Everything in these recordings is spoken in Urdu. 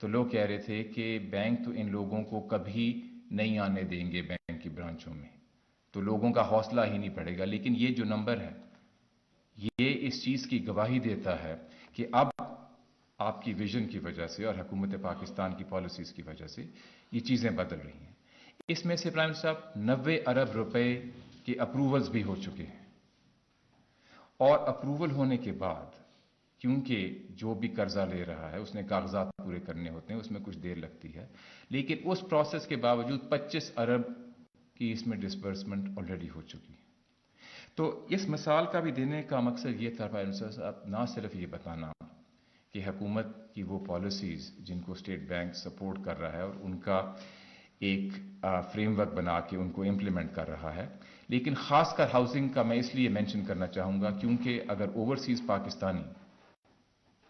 تو لوگ کہہ رہے تھے کہ بینک تو ان لوگوں کو کبھی نہیں آنے دیں گے بینک کی برانچوں میں، تو لوگوں کا حوصلہ ہی نہیں پڑے گا. لیکن یہ جو نمبر ہے یہ اس چیز کی گواہی دیتا ہے کہ اب آپ کی ویژن کی وجہ سے اور حکومت پاکستان کی پالیسیز کی وجہ سے یہ چیزیں بدل رہی ہیں. اس میں سے پرائم منسٹر صاحب 90 ارب روپے کے اپروولز بھی ہو چکے ہیں، اور اپروول ہونے کے بعد کیونکہ جو بھی قرضہ لے رہا ہے اس نے کاغذات پورے کرنے ہوتے ہیں، اس میں کچھ دیر لگتی ہے، لیکن اس پروسیس کے باوجود 25 ارب کی اس میں ڈسبرسمنٹ آلریڈی ہو چکی ہے. تو اس مثال کا بھی دینے کا مقصد یہ تھا پرائم منسٹر صاحب، نہ صرف یہ بتانا کہ حکومت کی وہ پالیسیز جن کو اسٹیٹ بینک سپورٹ کر رہا ہے اور ان کا ایک فریم ورک بنا کے ان کو امپلیمنٹ کر رہا ہے، لیکن خاص کر ہاؤسنگ کا میں اس لیے مینشن کرنا چاہوں گا کیونکہ اگر اوورسیز پاکستانی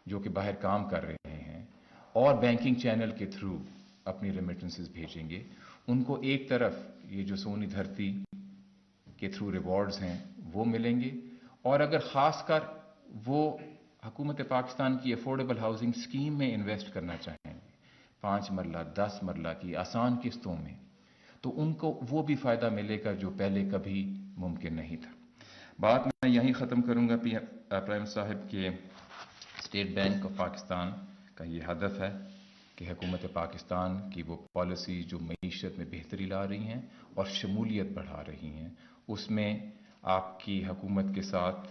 جو کہ باہر کام کر رہے ہیں اور بینکنگ چینل کے تھرو اپنی ریمیٹنسز بھیجیں گے، ان کو ایک طرف یہ جو سونی دھرتی کے تھرو ریوارڈز ہیں وہ ملیں گے، اور اگر خاص کر وہ حکومت پاکستان کی افورڈیبل ہاؤسنگ اسکیم میں انویسٹ کرنا چاہیں گے 5 مرلہ 10 مرلہ کی آسان قسطوں میں، تو ان کو وہ بھی فائدہ ملے گا جو پہلے کبھی ممکن نہیں تھا. بات میں یہیں ختم کروں گا پرائم صاحب کے اسٹیٹ بینک آف پاکستان کا یہ ہدف ہے کہ حکومت پاکستان کی وہ پالیسی جو معیشت میں بہتری لا رہی ہیں اور شمولیت بڑھا رہی ہیں، اس میں آپ کی حکومت کے ساتھ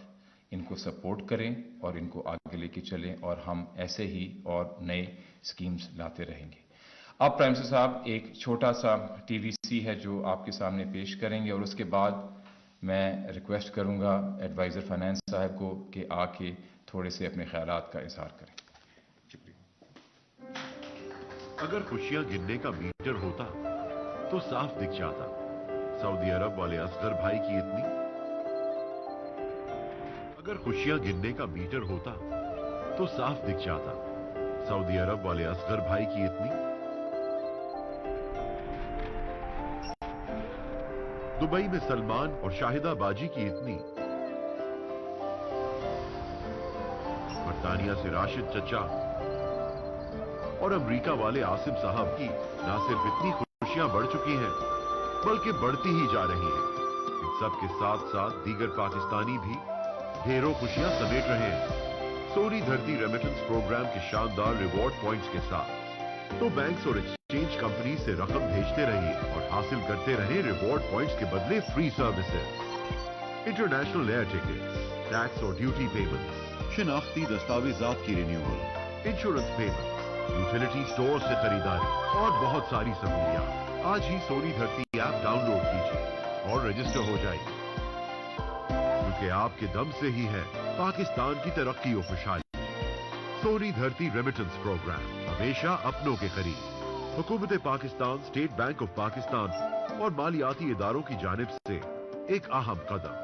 ان کو سپورٹ کریں اور ان کو آگے لے کے چلیں، اور ہم ایسے ہی اور نئے اسکیمز لاتے رہیں گے. اب پرائم منسٹر صاحب ایک چھوٹا سا ٹی وی سی ہے جو آپ کے سامنے پیش کریں گے، اور اس کے بعد میں ریکویسٹ کروں گا ایڈوائزر فائنانس صاحب کو کہ آ کے تھوڑے سے اپنے خیالات کا اظہار کریں. اگر خوشیاں گننے کا میٹر ہوتا تو صاف دکھ جاتا سعودی عرب والے اصغر بھائی کی اتنی. اگر خوشیاں گننے کا میٹر ہوتا تو صاف دکھ جاتا سعودی عرب والے اصغر بھائی کی اتنی. دبئی میں سلمان اور شاہدہ باجی کی اتنی. برطانیہ سے راشد چچا اور امریکہ والے عاصم صاحب کی نہ صرف اتنی خوشیاں بڑھ چکی ہیں بلکہ بڑھتی ہی جا رہی ہیں. ان سب کے ساتھ ساتھ دیگر پاکستانی بھی ڈھیروں خوشیاں سمیٹ رہے ہیں سونی دھرتی ریمیٹنس پروگرام کے شاندار ریوارڈ پوائنٹس کے ساتھ. تو بینکس اور ایکسچینج کمپنی سے رقم بھیجتے رہیے اور حاصل کرتے رہیں ریوارڈ پوائنٹس کے بدلے free services, international air tickets, tax اور ڈیوٹی پیمنٹس، شناختی دستاویزات کی renewal, insurance payment, utility store سے خریداری اور بہت ساری سہولیات. آج ہی سونی دھرتی ایپ ڈاؤن لوڈ کیجیے اور رجسٹر ہو جائیے، کیونکہ آپ کے دم سے ہی ہے پاکستان کی ترقی و خوشحالی. سونی دھرتی ریمیٹنس پروگرام ہمیشہ اپنوں کے قریب. حکومت Pakistan, state bank of Pakistan اور مالیاتی اداروں کی جانب سے ایک اہم قدم.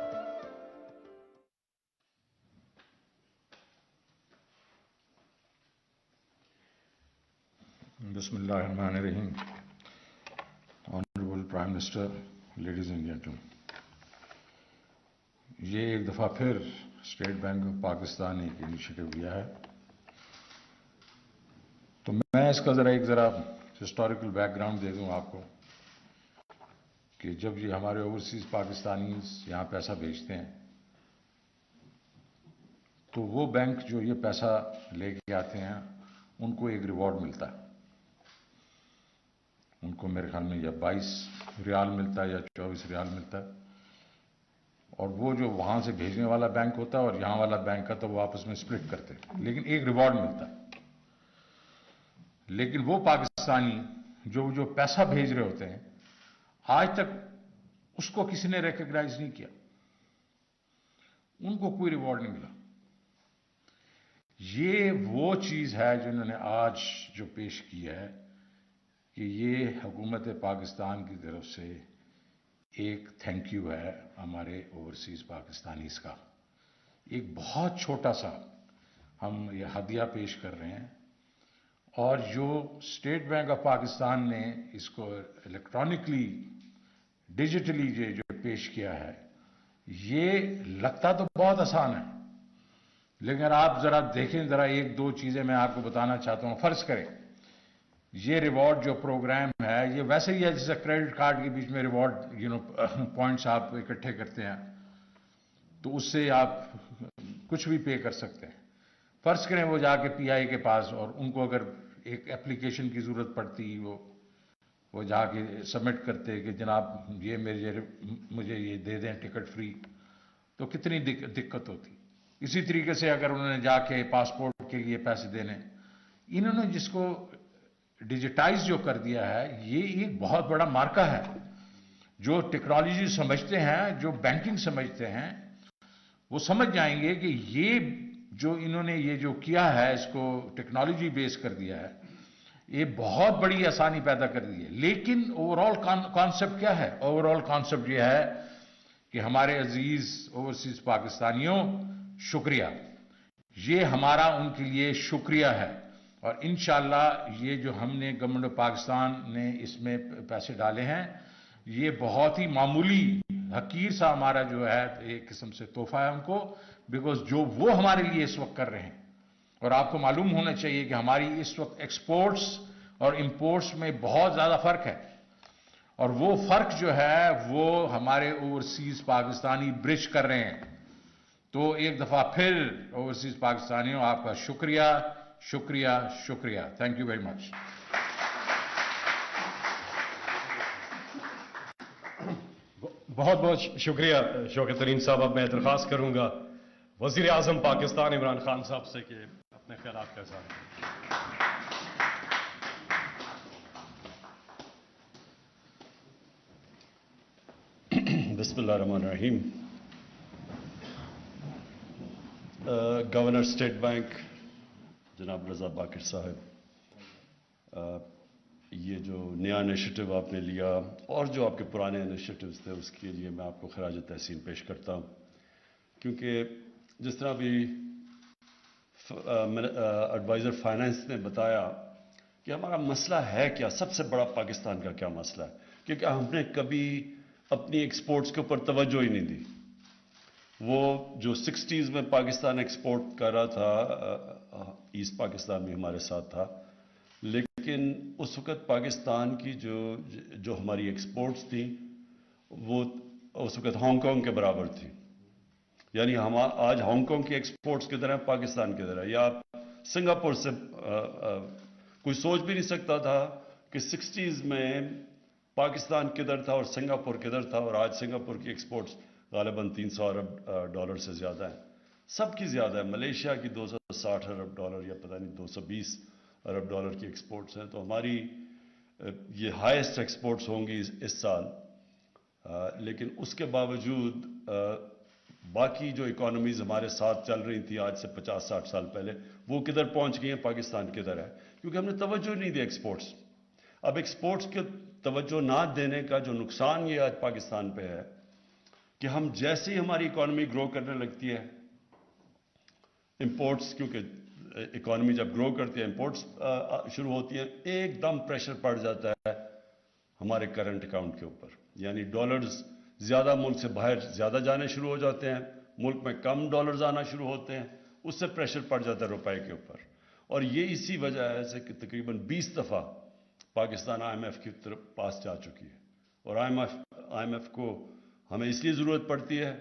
بسم اللہ الرحمن الرحیم. Honourable prime minister, ladies and gentlemen, یہ ایک دفعہ پھر اسٹیٹ بینک آف پاکستان نے ایک انیشیٹو لیا ہے. تو میں اس کا ذرا ہسٹوریکل بیک گراؤنڈ دے دوں آپ کو کہ جب یہ ہمارے اوورسیز پاکستانی یہاں پیسہ بھیجتے ہیں تو وہ بینک جو یہ پیسہ لے کے آتے ہیں ان کو ایک ریوارڈ ملتا ہے. ان کو میرے خیال میں یا 22 ریال ملتا ہے یا 24 ریال ملتا ہے، اور وہ جو وہاں سے بھیجنے والا بینک ہوتا ہے اور یہاں والا بینک کا تو وہ آپس میں سپلٹ کرتے ہیں، لیکن ایک ریوارڈ ملتا ہے. لیکن وہ پاکستانی جو پیسہ بھیج رہے ہوتے ہیں آج تک اس کو کسی نے ریکگنائز نہیں کیا، ان کو کوئی ریوارڈ نہیں ملا. یہ وہ چیز ہے جنہوں نے آج جو پیش کی ہے کہ یہ حکومت پاکستان کی طرف سے ایک تھینک یو ہے ہمارے اوورسیز پاکستانیز کا. ایک بہت چھوٹا سا ہم یہ ہدیہ پیش کر رہے ہیں، اور جو اسٹیٹ بینک آف پاکستان نے اس کو الیکٹرانکلی ڈیجیٹلی جو پیش کیا ہے، یہ لگتا تو بہت آسان ہے، لیکن آپ ذرا دیکھیں، ذرا ایک دو چیزیں میں آپ کو بتانا چاہتا ہوں. فرض کریں یہ ریوارڈ جو پروگرام ہے یہ ویسے ہی ہے جیسے کریڈٹ کارڈ کے بیچ میں ریوارڈ پوائنٹس آپ اکٹھے کرتے ہیں تو اس سے آپ کچھ بھی پے کر سکتے ہیں. فرض کریں وہ جا کے پی آئی کے پاس اور ان کو اگر ایک اپلیکیشن کی ضرورت پڑتی وہ جا کے سبمٹ کرتے کہ جناب یہ مجھے یہ دے دیں ٹکٹ فری تو کتنی دقت ہوتی. اسی طریقے سے اگر انہوں نے جا کے پاسپورٹ کے لیے پیسے دینے انہوں نے جس کو ڈیجیٹائز جو کر دیا ہے یہ ایک بہت بڑا مارکا ہے. جو ٹیکنالوجی سمجھتے ہیں جو بینکنگ سمجھتے ہیں وہ سمجھ جائیں گے کہ یہ جو انہوں نے یہ جو کیا ہے اس کو ٹیکنالوجی بیس کر دیا ہے یہ بہت بڑی آسانی پیدا کر دی ہے. لیکن اوور آل کانسیپٹ کیا ہے؟ اوور آل کانسیپٹ یہ ہے کہ ہمارے عزیز اوورسیز پاکستانیوں شکریہ. یہ ہمارا ان کے لیے شکریہ ہے اور انشاءاللہ یہ جو ہم نے گورنمنٹ آف پاکستان نے اس میں پیسے ڈالے ہیں یہ بہت ہی معمولی حقیر سا ہمارا جو ہے ایک قسم سے تحفہ ہے ان کو بیکاز جو وہ ہمارے لیے اس وقت کر رہے ہیں. اور آپ کو معلوم ہونا چاہیے کہ ہماری اس وقت ایکسپورٹس اور امپورٹس میں بہت زیادہ فرق ہے اور وہ فرق جو ہے وہ ہمارے اوورسیز پاکستانی برج کر رہے ہیں. تو ایک دفعہ پھر اوورسیز پاکستانیوں آپ کا شکریہ شکریہ شکریہ. Thank you very much. بہت بہت شکریہ شوکت ترین صاحب. اب میں درخواست کروں گا وزیر اعظم پاکستان عمران خان صاحب سے کہ اپنے خیالات کا اظہار کریں. بسم اللہ الرحمن الرحیم. گورنر اسٹیٹ بینک جناب رضا باقر صاحب، یہ جو نیا انیشیٹو آپ نے لیا اور جو آپ کے پرانے انیشیٹوز تھے اس کے لیے میں آپ کو خراج تحسین پیش کرتا ہوں، کیونکہ جس طرح بھی ایڈوائزر فائنانس نے بتایا کہ ہمارا مسئلہ ہے کیا، سب سے بڑا پاکستان کا کیا مسئلہ ہے، کیونکہ ہم نے کبھی اپنی ایکسپورٹس کے اوپر توجہ ہی نہیں دی. وہ جو 60s میں پاکستان ایکسپورٹ کر رہا تھا، ایسٹ پاکستان بھی ہمارے ساتھ تھا، لیکن اس وقت پاکستان کی جو ہماری ایکسپورٹس تھیں وہ اس وقت ہانگ کانگ کے برابر تھی. یعنی ہم آج ہانگ کانگ کی ایکسپورٹس کی طرح پاکستان کی طرح، یا سنگاپور سے کوئی سوچ بھی نہیں سکتا تھا کہ 60s میں پاکستان کدھر تھا اور سنگاپور کدھر تھا، اور آج سنگاپور کی ایکسپورٹس غالباً 300 ارب ڈالر سے زیادہ ہیں. سب کی زیادہ ہے. ملیشیا کی 260 ارب ڈالر یا پتہ نہیں 220 ارب ڈالر کی ایکسپورٹس ہیں. تو ہماری یہ ہائیسٹ ایکسپورٹس ہوں گی اس سال. لیکن اس کے باوجود باقی جو اکانومیز ہمارے ساتھ چل رہی تھی آج سے 50-60 سال پہلے وہ کدھر پہنچ گئی ہیں، پاکستان کدھر ہے، کیونکہ ہم نے توجہ نہیں دی ایکسپورٹس. اب ایکسپورٹس کے توجہ نہ دینے کا جو نقصان یہ آج پاکستان پہ ہے کہ ہم جیسے ہی ہماری اکانومی گرو کرنے لگتی ہے، امپورٹس، کیونکہ اکانومی جب گرو کرتی ہے امپورٹس شروع ہوتی ہیں، ایک دم پریشر پڑ جاتا ہے ہمارے کرنٹ اکاؤنٹ کے اوپر. یعنی ڈالرز زیادہ ملک سے باہر زیادہ جانے شروع ہو جاتے ہیں، ملک میں کم ڈالرز آنا شروع ہوتے ہیں، اس سے پریشر پڑ جاتا ہے روپے کے اوپر. اور یہ اسی وجہ ہے کہ تقریباً 20 دفعہ پاکستان آئی ایم ایف کی طرف پاس جا چکی ہے. اور آئی ایم ایف کو ہمیں اس لیے ضرورت پڑتی ہے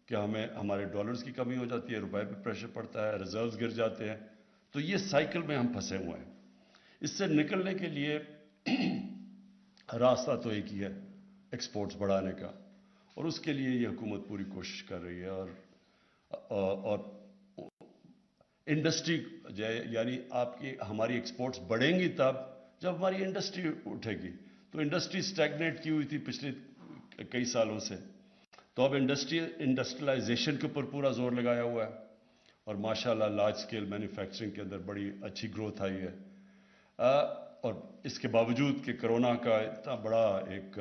کہ ہمیں ہمارے ڈالرز کی کمی ہو جاتی ہے، روپے پہ پریشر پڑتا ہے، ریزروز گر جاتے ہیں. تو یہ سائیکل میں ہم پھنسے ہوئے ہیں. اس سے نکلنے کے لیے راستہ تو ایک ہی ہے، ایکسپورٹس بڑھانے کا، اور اس کے لیے یہ حکومت پوری کوشش کر رہی ہے. اور انڈسٹری یعنی ہماری ایکسپورٹس بڑھیں گی تب جب ہماری انڈسٹری اٹھے گی. تو انڈسٹری سٹیگنیٹ کی ہوئی تھی پچھلے کئی سالوں سے، تو اب انڈسٹریلائزیشن کے اوپر پورا زور لگایا ہوا ہے، اور ماشاءاللہ لارج سکیل مینوفیکچرنگ کے اندر بڑی اچھی گروتھ آئی ہے. اور اس کے باوجود کہ کرونا کا اتنا بڑا ایک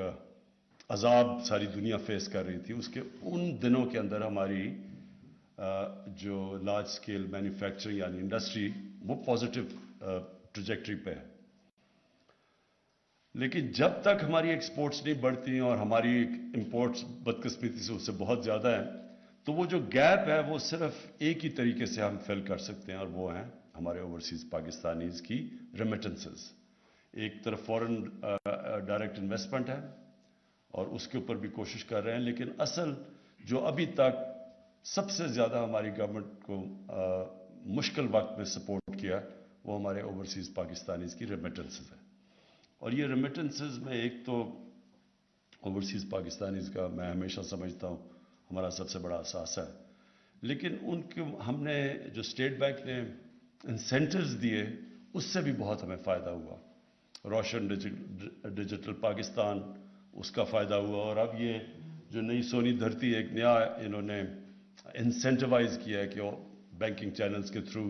عذاب ساری دنیا فیس کر رہی تھی، اس کے ان دنوں کے اندر ہماری جو لارج سکیل مینوفیکچرنگ یعنی انڈسٹری وہ پازیٹیو ٹریجیکٹری پہ ہے. لیکن جب تک ہماری ایکسپورٹس نہیں بڑھتی اور ہماری امپورٹس بدقسمتی سے اس سے بہت زیادہ ہیں، تو وہ جو گیپ ہے وہ صرف ایک ہی طریقے سے ہم فل کر سکتے ہیں، اور وہ ہیں ہمارے اوورسیز پاکستانیز کی ریمیٹنسز. ایک طرف فورن ڈائریکٹ انویسٹمنٹ ہے اور اس کے اوپر بھی کوشش کر رہے ہیں، لیکن اصل جو ابھی تک سب سے زیادہ ہماری گورنمنٹ کو مشکل وقت میں سپورٹ کیا وہ ہمارے اوورسیز پاکستانیز کی ریمیٹنسز ہے. اور یہ ریمیٹنسز میں ایک تو اوورسیز پاکستانیز کا میں ہمیشہ سمجھتا ہوں ہمارا سب سے بڑا اثاثہ ہے، لیکن ان کے ہم نے جو اسٹیٹ بینک نے انسینٹیوز دیے اس سے بھی بہت ہمیں فائدہ ہوا. روشن ڈیجیٹل پاکستان اس کا فائدہ ہوا، اور اب یہ جو نئی سونی دھرتی ایک نیا انہوں نے انسینٹیوائز کیا ہے کہ بینکنگ چینلز کے تھرو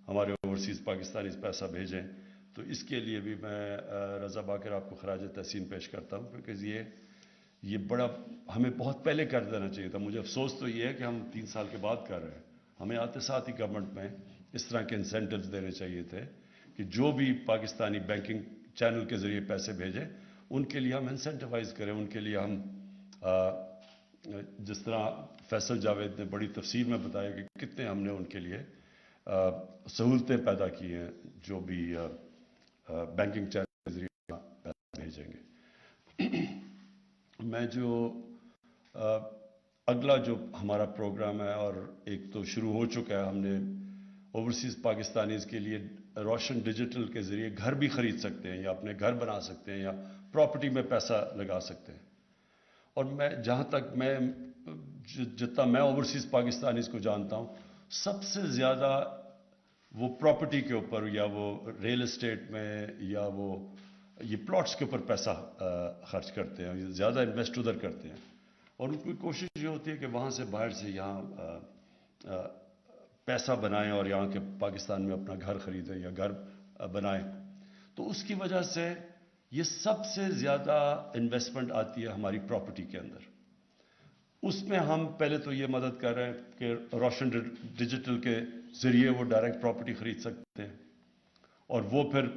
ہمارے اوورسیز پاکستانیز پیسہ بھیجیں، تو اس کے لیے بھی میں رضا باقر آپ کو خراج تحسین پیش کرتا ہوں، کیونکہ یہ بڑا ہمیں بہت پہلے کر دینا چاہیے تھا. مجھے افسوس تو یہ ہے کہ ہم 3 سال کے بعد کر رہے ہیں. ہمیں آتے ساتھ ہی گورنمنٹ میں اس طرح کے انسینٹیوز دینے چاہیے تھے کہ جو بھی پاکستانی بینکنگ چینل کے ذریعے پیسے بھیجیں ان کے لیے ہم انسینٹیوائز کریں، ان کے لیے ہم جس طرح فیصل جاوید نے بڑی تفصیل میں بتایا کہ کتنے ہم نے ان کے لیے سہولتیں پیدا کی ہیں جو بھی بینکنگ چینل کے ذریعے پیسے بھیجیں گے. میں جو اگلا جو ہمارا پروگرام ہے، اور ایک تو شروع ہو چکا ہے، ہم نے اوورسیز پاکستانیز کے لیے روشن ڈیجیٹل کے ذریعے گھر بھی خرید سکتے ہیں یا اپنے گھر بنا سکتے ہیں یا پراپرٹی میں پیسہ لگا سکتے ہیں. اور میں جہاں تک جتنا میں اوورسیز پاکستانیز کو جانتا ہوں، سب سے زیادہ وہ پراپرٹی کے اوپر یا وہ ریل اسٹیٹ میں یا وہ یہ پلاٹس کے اوپر پیسہ خرچ کرتے ہیں، زیادہ انویسٹ ادھر کرتے ہیں. اور ان کی کوشش یہ ہوتی ہے کہ وہاں سے باہر سے یہاں پیسہ بنائیں اور یہاں کے پاکستان میں اپنا گھر خریدیں یا گھر بنائیں. تو اس کی وجہ سے یہ سب سے زیادہ انویسٹمنٹ آتی ہے ہماری پراپرٹی کے اندر. اس میں ہم پہلے تو یہ مدد کر رہے ہیں کہ روشن ڈیجیٹل کے ذریعے وہ ڈائریکٹ پراپرٹی خرید سکتے ہیں، اور وہ پھر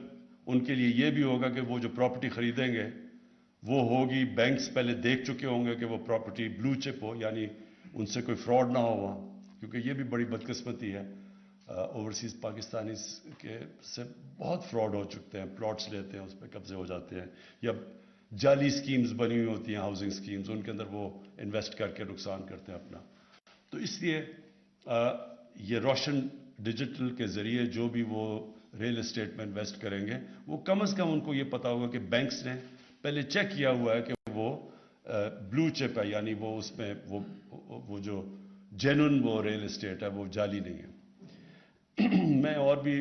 ان کے لیے یہ بھی ہوگا کہ وہ جو پراپرٹی خریدیں گے وہ ہوگی، بینکس پہلے دیکھ چکے ہوں گے کہ وہ پراپرٹی بلو چپ ہو، یعنی ان سے کوئی فراڈ نہ ہو وہاں. کیونکہ یہ بھی بڑی بدقسمتی ہے، اوورسیز پاکستانیز کے سے بہت فراڈ ہو چکتے ہیں. پلاٹس لیتے ہیں، اس پہ قبضے ہو جاتے ہیں، یا جعلی اسکیمز بنی ہوئی ہوتی ہیں، ہاؤسنگ اسکیمز، ان کے اندر وہ انویسٹ کر کے نقصان کرتے ہیں اپنا. تو اس لیے یہ روشن ڈیجیٹل کے ذریعے جو بھی وہ ریل اسٹیٹ میں انویسٹ کریں گے وہ کم از کم ان کو یہ پتا ہوگا کہ بینکس نے پہلے چیک کیا ہوا ہے کہ وہ بلو چپ ہے، یعنی وہ اس میں وہ جو جینون وہ ریل اسٹیٹ ہے وہ جعلی نہیں ہے. میں اور بھی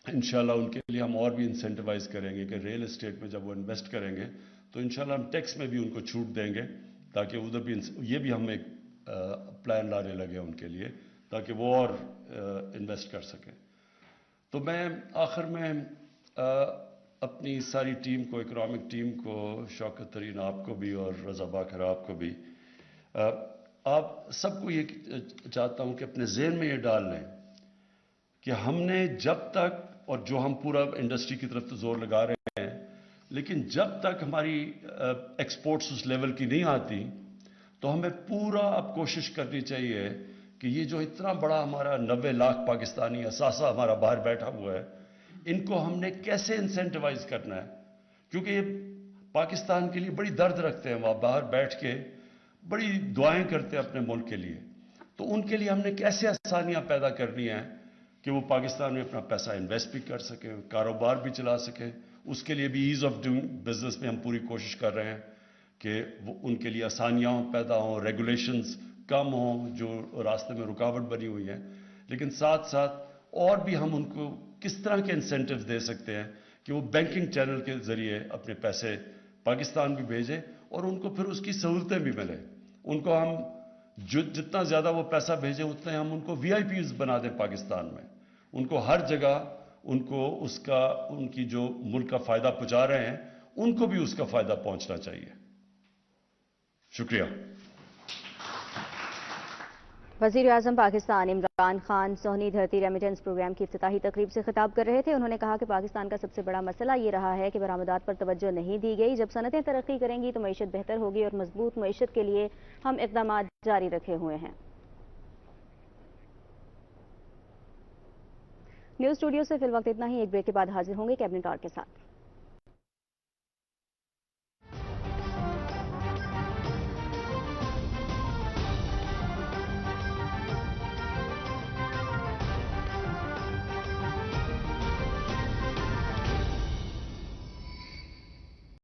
انشاءاللہ ان کے لیے ہم اور بھی انسینٹیوائز کریں گے کہ ریل اسٹیٹ میں جب وہ انویسٹ کریں گے تو انشاءاللہ ہم ٹیکس میں بھی ان کو چھوٹ دیں گے، تاکہ ادھر بھی یہ بھی ہم ایک پلان لانے لگے ان کے لیے تاکہ وہ اور انویسٹ کر سکیں. تو میں آخر میں اپنی ساری ٹیم کو، اکنامک ٹیم کو، شوکت ترین آپ کو بھی اور رضا باقر آپ کو بھی، آپ سب کو یہ چاہتا ہوں کہ اپنے ذہن میں یہ ڈال لیں کہ ہم نے جب تک، اور جو ہم پورا انڈسٹری کی طرف تو زور لگا رہے ہیں، لیکن جب تک ہماری ایکسپورٹس اس لیول کی نہیں آتی تو ہمیں پورا اب کوشش کرنی چاہیے کہ یہ جو اتنا بڑا ہمارا 90 لاکھ پاکستانی اثاثہ ہمارا باہر بیٹھا ہوا ہے، ان کو ہم نے کیسے انسینٹیوائز کرنا ہے. کیونکہ یہ پاکستان کے لیے بڑی درد رکھتے ہیں، وہاں باہر بیٹھ کے بڑی دعائیں کرتے ہیں اپنے ملک کے لیے. تو ان کے لیے ہم نے کیسے آسانیاں پیدا کرنی ہیں کہ وہ پاکستان میں اپنا پیسہ انویسٹ بھی کر سکیں، کاروبار بھی چلا سکیں. اس کے لیے بھی ایز آف ڈوئنگ بزنس میں ہم پوری کوشش کر رہے ہیں کہ وہ ان کے لیے آسانیاں پیدا ہوں، ریگولیشنز کم ہوں جو راستے میں رکاوٹ بنی ہوئی ہیں. لیکن ساتھ ساتھ اور بھی ہم ان کو کس طرح کے انسینٹیوز دے سکتے ہیں کہ وہ بینکنگ چینل کے ذریعے اپنے پیسے پاکستان بھی بھیجیں اور ان کو پھر اس کی سہولتیں بھی ملیں. ان کو ہم جتنا زیادہ وہ پیسہ بھیجیں اتنے ہم ان کو وی آئی پیز بنا دیں پاکستان میں. ان کو ہر جگہ ان کو اس کا، ان کی جو ملک کا فائدہ پہنچا رہے ہیں ان کو بھی اس کا فائدہ پہنچنا چاہیے. شکریہ. وزیر اعظم پاکستان عمران خان سونی دھرتی ریمیٹنس پروگرام کی افتتاحی تقریب سے خطاب کر رہے تھے. انہوں نے کہا کہ پاکستان کا سب سے بڑا مسئلہ یہ رہا ہے کہ برآمدات پر توجہ نہیں دی گئی. جب صنعتیں ترقی کریں گی تو معیشت بہتر ہوگی اور مضبوط معیشت کے لیے ہم اقدامات جاری رکھے ہوئے ہیں. نیوز اسٹوڈیو سے فی الوقت اتنا ہی. ایک بریک کے بعد حاضر ہوں گے کیبنٹ آر کے ساتھ.